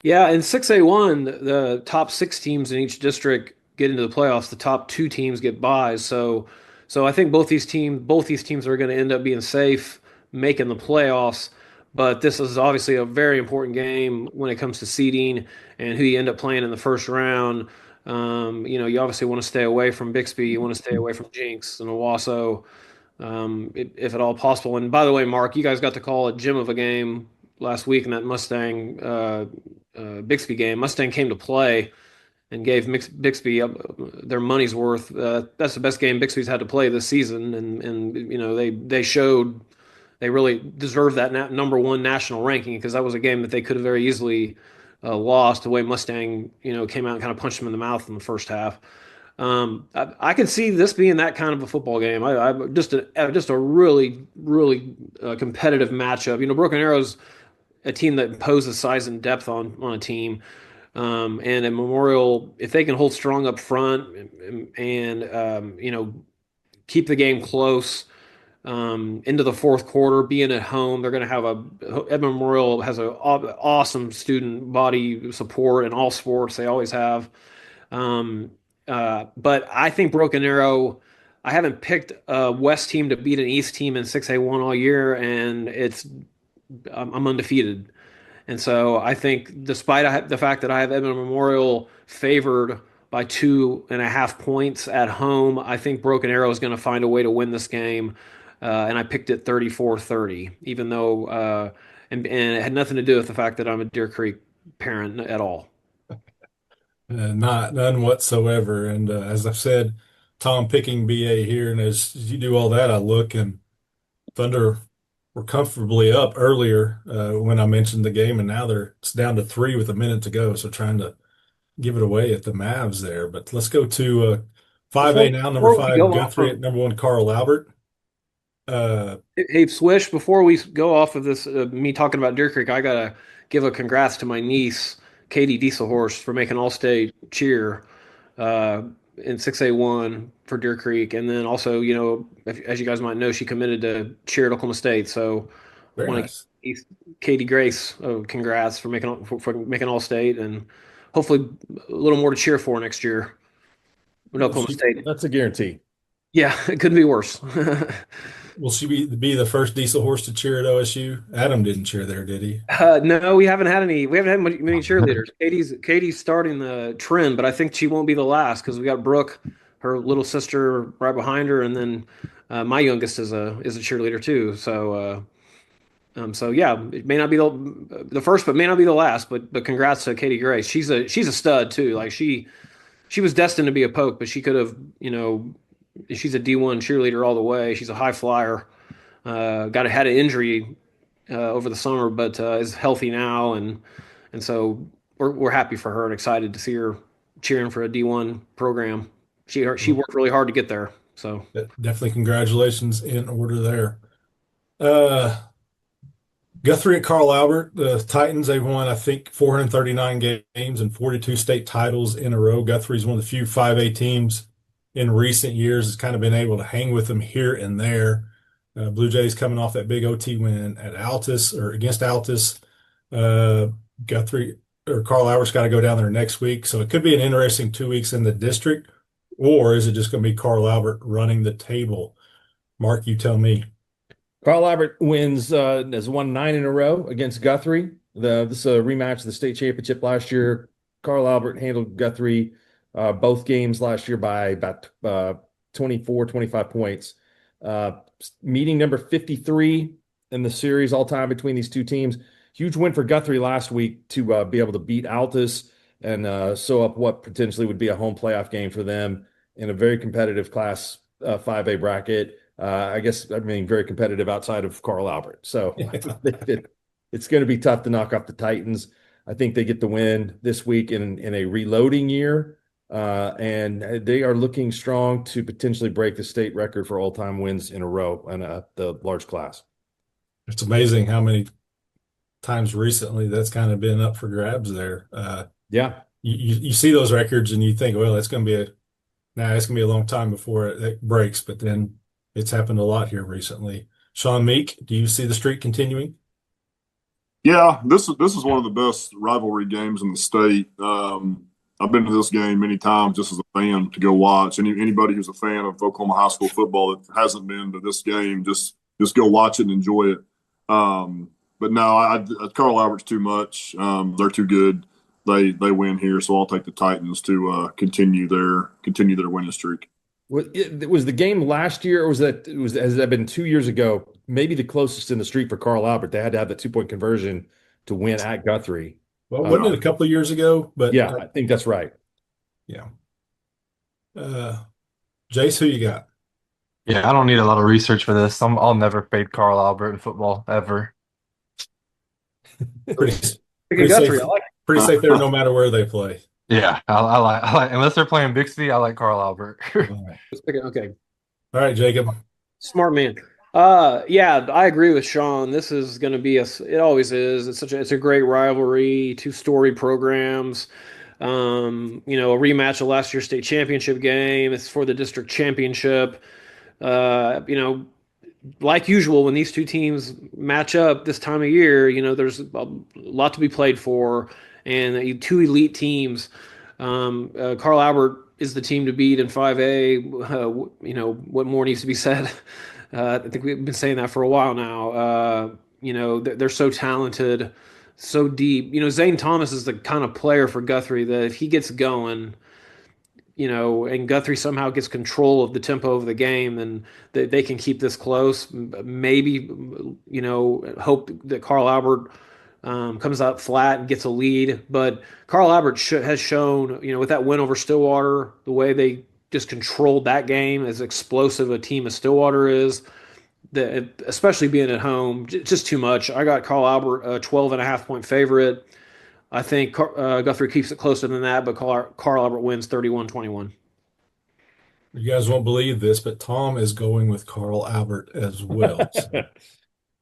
Yeah, in 6A1, the top 6 teams in each district get into the playoffs. The top 2 teams get byes. So I think both these teams are going to end up being safe, making the playoffs. But this is obviously a very important game when it comes to seeding and who you end up playing in the first round. You obviously want to stay away from Bixby. You want to stay away from Jinx and Owasso, if at all possible. And by the way, Mark, you guys got to call a gem of a game last week in that Mustang Bixby game. Mustang came to play and gave Bixby their money's worth. That's the best game Bixby's had to play this season, and they showed they really deserve that number 1 national ranking, because that was a game that they could have very easily lost. The way Mustang came out and kind of punched them in the mouth in the first half. I can see this being that kind of a football game. Just a really competitive matchup. Broken Arrow's a team that imposes size and depth on a team. And at Memorial, if they can hold strong up front and keep the game close into the fourth quarter, being at home, they're going to have Edmond Memorial has an awesome student body support in all sports. They always have. But I think Broken Arrow, I haven't picked a West team to beat an East team in 6A1 all year, and I'm undefeated. And so I think, despite the fact that I have Edmond Memorial favored by 2.5 points at home, I think Broken Arrow is going to find a way to win this game. And I picked it 34-30, even though, and it had nothing to do with the fact that I'm a Deer Creek parent at all. None whatsoever. And as I've said, Tom picking BA here, and as you do all that, I look and Thunder were comfortably up earlier when I mentioned the game, and now it's down to 3 with a minute to go. So trying to give it away at the Mavs there. But let's go to 5A now. Number 5, Guthrie at number 1, Carl Albert. Hey, Swish, before we go off of this, me talking about Deer Creek, I got to give a congrats to my niece, Katie Dieselhorst, for making All-State cheer in 6A1 for Deer Creek. And then also, as you guys might know, she committed to cheer at Oklahoma State. So Very want nice. to Katie Grace, congrats for making All State, and hopefully a little more to cheer for next year with Oklahoma State. That's a guarantee. Yeah, it couldn't be worse. Will she be the first diesel horse to cheer at OSU? Adam didn't cheer there, did he? No, we haven't had any. We haven't had many cheerleaders. Katie's starting the trend, but I think she won't be the last because we got Brooke, her little sister, right behind her, and then my youngest is a cheerleader too. So yeah, it may not be the first, but may not be the last. But congrats to Katie Grace. She's a stud too. Like she was destined to be a Poke, but she could have, she's a D1 cheerleader all the way. She's a high flyer. Had an injury over the summer, but is healthy now, and so we're happy for her and excited to see her cheering for a D1 program. She worked really hard to get there. So Definitely congratulations in order there. Guthrie at Carl Albert, the Titans, they've won, I think, 439 games and 42 state titles in a row. Guthrie's one of the few 5A teams in recent years has kind of been able to hang with them here and there. Blue Jays coming off that big OT win at Altus or against Altus. Guthrie or Carl Albert's got to go down there next week. So it could be an interesting 2 weeks in the district, or is it just going to be Carl Albert running the table? Mark, you tell me. Carl Albert has won 9 in a row against Guthrie. This is a rematch of the state championship last year. Carl Albert handled Guthrie both games last year by about 24, 25 points. Meeting number 53 in the series all time between these two teams. Huge win for Guthrie last week to be able to beat Altus and sew up what potentially would be a home playoff game for them in a very competitive Class 5A bracket. Very competitive outside of Carl Albert. So it's going to be tough to knock off the Titans. I think they get the win this week in a reloading year. And they are looking strong to potentially break the state record for all-time wins in a row in the large class. It's amazing how many times recently that's kind of been up for grabs there. Yeah. You see those records and you think, well, it's going to be a long time before it breaks, but then it's happened a lot here recently. Sean Meek, do you see the streak continuing? Yeah, this is one of the best rivalry games in the state. I've been to this game many times just as a fan to go watch. Anybody who's a fan of Oklahoma high school football that hasn't been to this game, just go watch it and enjoy it. But no, Carl Albert's too much. They're too good. They win here, so I'll take the Titans to continue their winning streak. Was the game last year, or has that been 2 years ago? Maybe the closest in the streak for Carl Albert. They had to have that 2-point conversion to win at Guthrie. Well, wasn't it a couple of years ago? But yeah, I think that's right. Yeah. Jace, who you got? Yeah, I don't need a lot of research for this. I'll never fade Carl Albert in football ever. Pretty Guthrie, safe. I like Pretty safe there, no matter where they play. Yeah, I like unless they're playing Bixby, I like Carl Albert. Okay. All right, Jacob. Smart man. Yeah, I agree with Sean. This is going to be it always is. It's a great rivalry, two storied programs. A rematch of last year's state championship game. It's for the district championship. Like usual, when these two teams match up this time of year, there's a lot to be played for, and two elite teams. Carl Albert is the team to beat in 5A. What more needs to be said? I think we've been saying that for a while now. They're so talented, so deep. Zane Thomas is the kind of player for Guthrie that if he gets going, and Guthrie somehow gets control of the tempo of the game, then they can keep this close. Maybe, hope that Carl Albert comes out flat and gets a lead. But Carl Albert has shown, with that win over Stillwater, the way they just controlled that game, as explosive a team as Stillwater is, that especially being at home, just too much. I got Carl Albert a 12.5-point favorite. I think Guthrie keeps it closer than that, but Carl Albert wins 31-21. You guys won't believe this, but Tom is going with Carl Albert as well.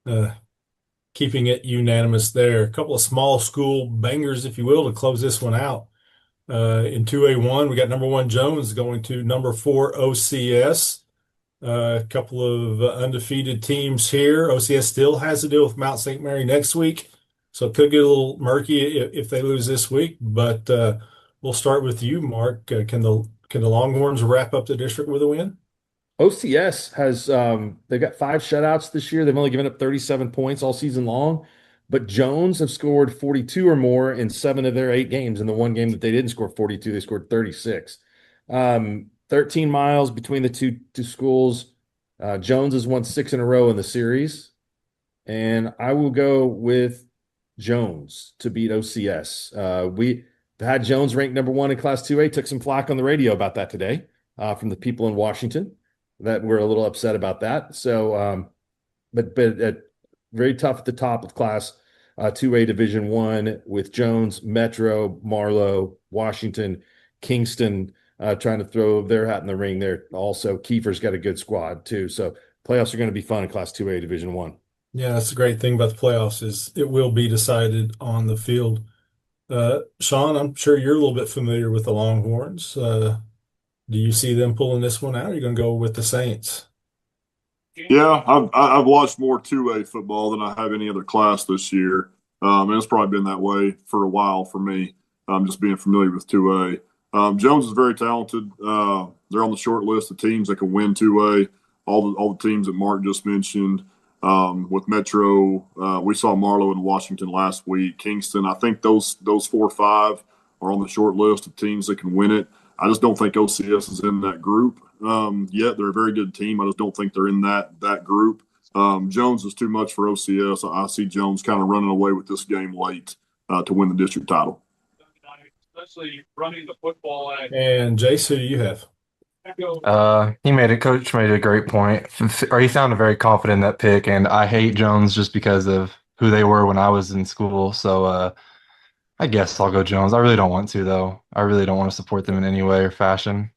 So, keeping it unanimous there. A couple of small school bangers, if you will, to close this one out. In 2A1, we got number 1 Jones going to number 4 OCS. A couple of undefeated teams here. OCS still has to deal with Mount St. Mary next week, so it could get a little murky if they lose this week. But we'll start with you, Mark. Can the Longhorns wrap up the district with a win? OCS has they've got 5 shutouts this year. They've only given up 37 points all season long, but Jones have scored 42 or more in 7 of their 8 games. In the one game that they didn't score 42, they scored 36. 13 miles between the two schools. Jones has won 6 in a row in the series, and I will go with Jones to beat OCS. We had Jones ranked number 1 in Class 2A. Took some flack on the radio about that today from the people in Washington that were a little upset about that. So, but very tough at the top of Class 2A Division 1 with Jones, Metro, Marlowe, Washington, Kingston trying to throw their hat in the ring there. Also, Kiefer's got a good squad too. So playoffs are going to be fun in Class 2A Division 1. Yeah, that's the great thing about the playoffs is it will be decided on the field. Sean, I'm sure you're a little bit familiar with the Longhorns. Do you see them pulling this one out? Or are you going to go with the Saints? Yeah, I've watched more 2A football than I have any other class this year. And it's probably been that way for a while for me, just being familiar with 2A. Jones is very talented. They're on the short list of teams that can win 2A. All the teams that Mark just mentioned. With Metro, we saw Marlowe and Washington last week. Kingston, I think those 4 or 5 are on the short list of teams that can win it. I just don't think OCS is in that group yet. They're a very good team. I just don't think they're in that group. Jones is too much for OCS. I see Jones kind of running away with this game late to win the district title. Especially running the football. And Jace, who do you have? Coach made a great point. Or he sounded very confident in that pick, and I hate Jones just because of who they were when I was in school. So I guess I'll go Jones. I really don't want to, though. I really don't want to support them in any way or fashion.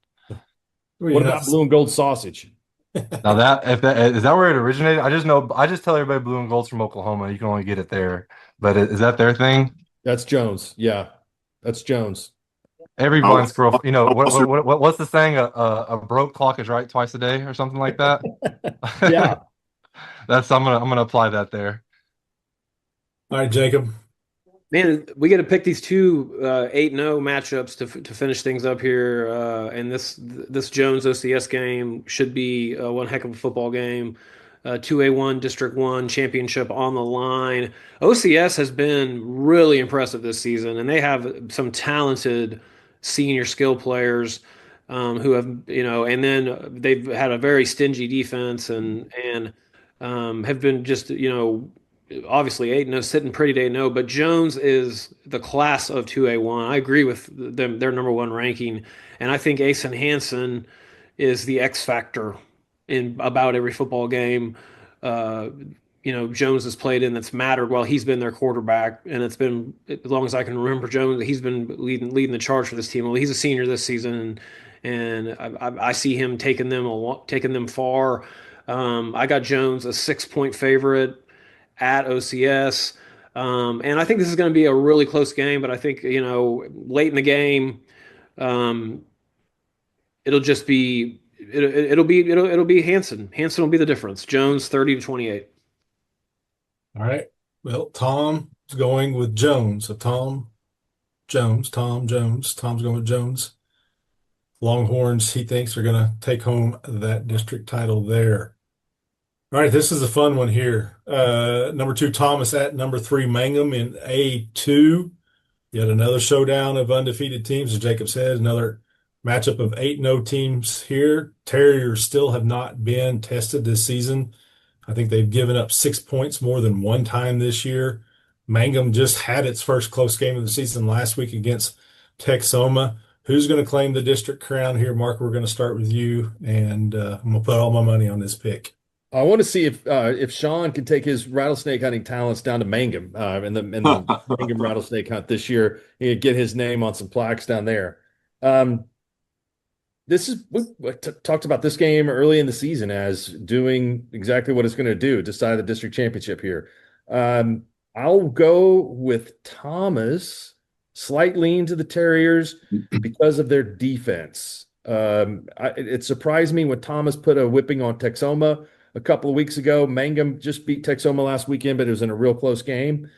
What about blue and gold sausage? Now is that where it originated? I just tell everybody blue and gold's from Oklahoma. You can only get it there. But is that their thing? That's Jones. Yeah, that's Jones. Every blind squirrel, what's the saying? A broke clock is right twice a day, or something like that. Yeah, I'm gonna apply that there. All right, Jacob. Man, we got to pick these two 8-0 matchups to finish things up here. And this Jones OCS game should be one heck of a football game. 2A1 District 1 championship on the line. OCS has been really impressive this season, and they have some talented senior skill players who have, and then they've had a very stingy defense and have been just, obviously 8-0, sitting pretty to 8-0, but Jones is the class of 2A1. I agree with them, their number 1 ranking, and I think Asen Hansen is the X factor in about every football game. Jones has played in that's mattered while he's been their quarterback, and it's been, as long as I can remember, Jones, he's been leading the charge for this team. Well, he's a senior this season, and I see him taking them far. I got Jones a 6-point favorite at OCS. And I think this is going to be a really close game, but I think, late in the game, it'll just be, it'll be Hansen. Hansen will be the difference. Jones 30-28. All right. Well, Tom's going with Jones. So Tom Jones. Tom's going with Jones. Longhorns, he thinks, are going to take home that district title there. All right, this is a fun one here. Number 2, Thomas at number 3, Mangum in A2. Yet another showdown of undefeated teams, as Jacob said, another matchup of 8-0 teams here. Terriers still have not been tested this season. I think they've given up 6 points more than one time this year. Mangum just had its first close game of the season last week against Texoma. Who's going to claim the district crown here, Mark? We're going to start with you, and I'm going to put all my money on this pick. I want to see if Sean can take his rattlesnake hunting talents down to Mangum in the Mangum rattlesnake hunt this year. He could get his name on some plaques down there. We talked about this game early in the season as doing exactly what it's going to do, decide the district championship here. I'll go with Thomas, slight lean to the Terriers because of their defense. It surprised me when Thomas put a whipping on Texoma a couple of weeks ago. Mangum just beat Texoma last weekend, but it was in a real close game.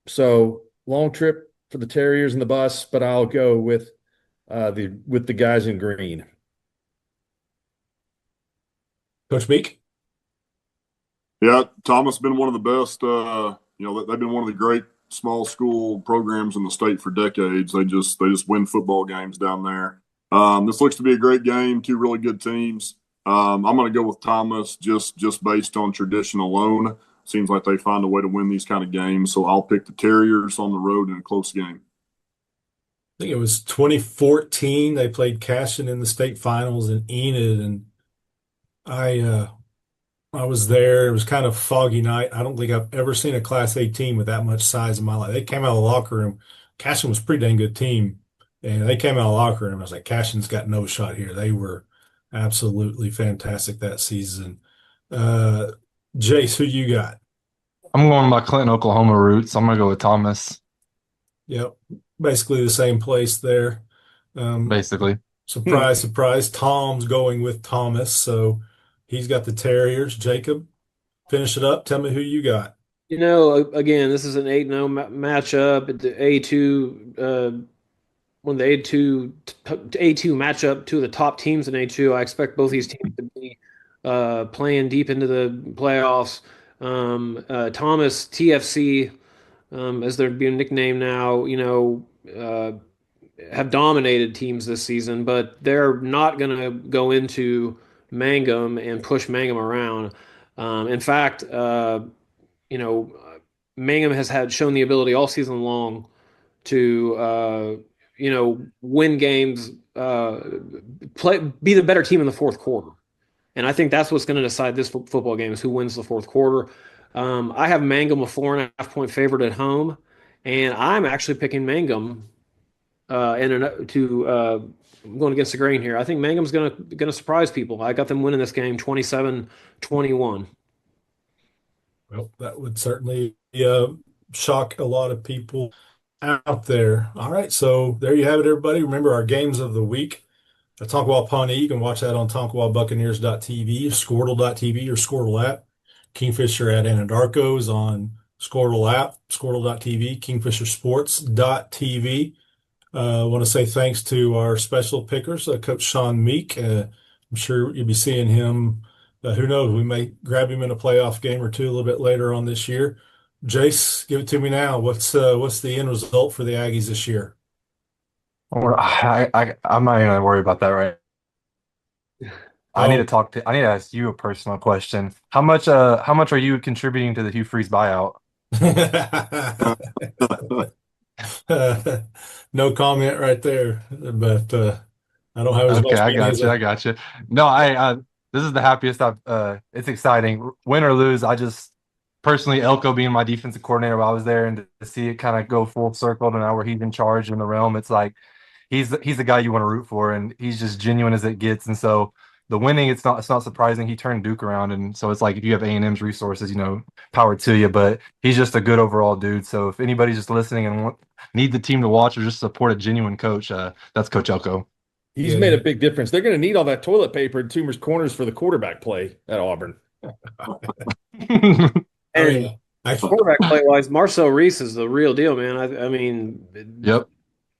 So long trip for the Terriers and the bus, but I'll go with the guys in green. Coach Meek? Yeah, Thomas been one of the best. They've been one of the great small school programs in the state for decades. They just win football games down there. This looks to be a great game. Two really good teams. I'm going to go with Thomas just based on tradition alone. Seems like they find a way to win these kind of games. So I'll pick the Terriers on the road in a close game. I think it was 2014. They played Cashion in the state finals in Enid, and I was there. It was kind of foggy night. I don't think I've ever seen a Class A team with that much size in my life. They came out of the locker room. Cashion was a pretty dang good team, and they came out of the locker room. I was like, Cashion's got no shot here. They were absolutely fantastic that season. Jace, who you got? I'm going by Clinton, Oklahoma roots. I'm gonna go with Thomas. Yep, basically the same place there. Basically. Surprise, surprise. Tom's going with Thomas, so he's got the Terriers. Jacob, finish it up. Tell me who you got. Again, this is an 8-0 matchup at the A2. When the A2 matchup, two of the top teams in A2, I expect both these teams to be playing deep into the playoffs. Thomas TFC, as they're being nicknamed now, have dominated teams this season, but they're not going to go into Mangum and push Mangum around. In fact, Mangum has shown the ability all season long to win games, be the better team in the fourth quarter. And I think that's what's going to decide this football game is who wins the fourth quarter. I have Mangum a 4.5-point favorite at home, and I'm actually picking Mangum going against the grain here. I think Mangum's going to surprise people. I got them winning this game 27-21. Well, that would certainly shock a lot of people out there. All right, so there you have it, everybody. Remember our games of the week. Tonkawa Pawnee, you can watch that on TonkawaBuccaneers.tv, Squirtle.tv, or Squirtle app. Kingfisher at Anadarko's on Squirtle app, Squirtle.tv, KingfisherSports.tv. I want to say thanks to our special pickers, Coach Sean Meek. I'm sure you'll be seeing him. Who knows? We may grab him in a playoff game or two a little bit later on this year. Jace, give it to me now. What's the end result for the Aggies this year? I'm not even gonna worry about that right. I need Oh. to ask you a personal question. How much are you contributing to the Hugh Freeze buyout? No comment right there, but I don't have as Okay, much I money got as you. I got you. No, this is the happiest it's exciting. Win or lose, I just personally, Elko being my defensive coordinator while I was there, and to see it kind of go full circle to now where he's in charge in the realm, it's like he's the guy you want to root for, and he's just genuine as it gets. And so the winning, it's not surprising. He turned Duke around, and so it's like if you have A&M's resources, power to you. But he's just a good overall dude. So if anybody's just listening and need the team to watch or just support a genuine coach, that's Coach Elko. He's made a big difference. They're going to need all that toilet paper in Toomer's Corners for the quarterback play at Auburn. And quarterback play wise, Marcel Reese is the real deal, man. I mean, yep.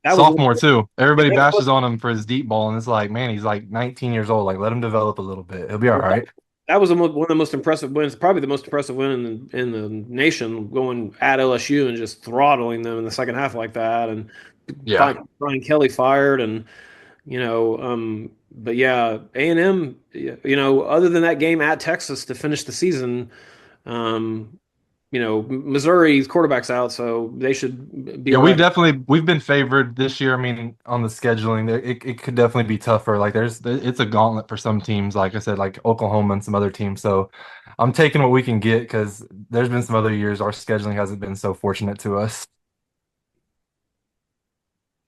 Sophomore too. Everybody bashes on him for his deep ball, and it's like, man, he's like 19 years old. Like, let him develop a little bit. He'll be all right. That was one of the most impressive wins, probably the most impressive win in the nation, going at LSU and just throttling them in the second half like that. And Brian Kelly fired, and but yeah, A&M, other than that game at Texas to finish the season, Missouri's quarterback's out, so they should be. Yeah, we've been favored this year. I mean, on the scheduling, it could definitely be tougher. Like it's a gauntlet for some teams, like I said, like Oklahoma and some other teams. So I'm taking what we can get because there's been some other years our scheduling hasn't been so fortunate to us.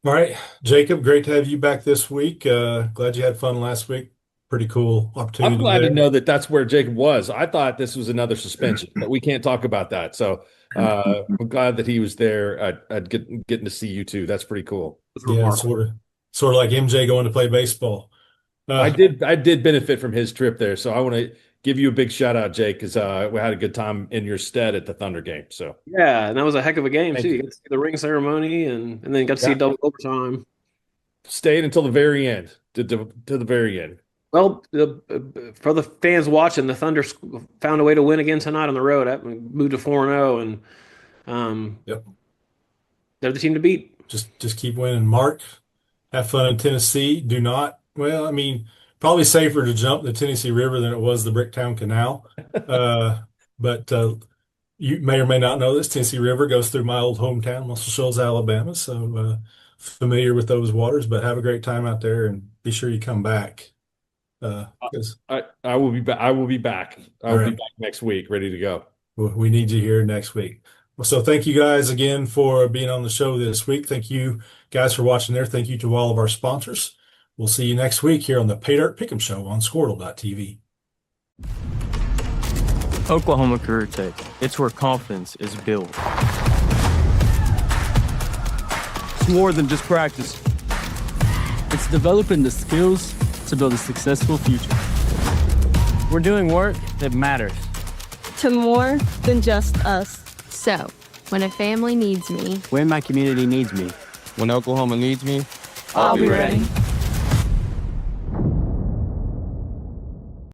All right, Jacob, great to have you back this week. Glad you had fun last week. Pretty cool opportunity. I'm glad to know that that's where Jacob was. I thought this was another suspension, but we can't talk about that. So I'm glad that he was there. Getting to see you too. That's pretty cool. Yeah, sort of like MJ going to play baseball. I did benefit from his trip there, so I want to give you a big shout out, Jake, because we had a good time in your stead at the Thunder game. So Yeah, and that was a heck of a game Thank too. you. You got to see the ring ceremony and then got to see Yeah. double overtime. stayed until the very end, to the very end. Well, for the fans watching, the Thunder found a way to win again tonight on the road. Moved to 4-0, and Yep. they're the team to beat. Just keep winning. Mark, have fun in Tennessee. Do not. Well, I mean, probably safer to jump the Tennessee River than it was the Bricktown Canal. But you may or may not know this. Tennessee River goes through my old hometown, Muscle Shoals, Alabama. So familiar with those waters. But have a great time out there, and be sure you come back. 'Cause I will be back. I will be back. I will be Alright. back next week, ready to go. we need you here next week. Well, so thank you guys again for being on the show this week. Thank you guys for watching there. Thank you to all of our sponsors. We'll see you next week here on the Pay Dirt Pick'em Show on Squirtle.tv. Oklahoma Career Tech. It's where confidence is built. It's more than just practice. It's developing the skills to build a successful future. We're doing work that matters. To more than just us. So, when a family needs me, When my community needs me. When Oklahoma needs me, I'll be ready.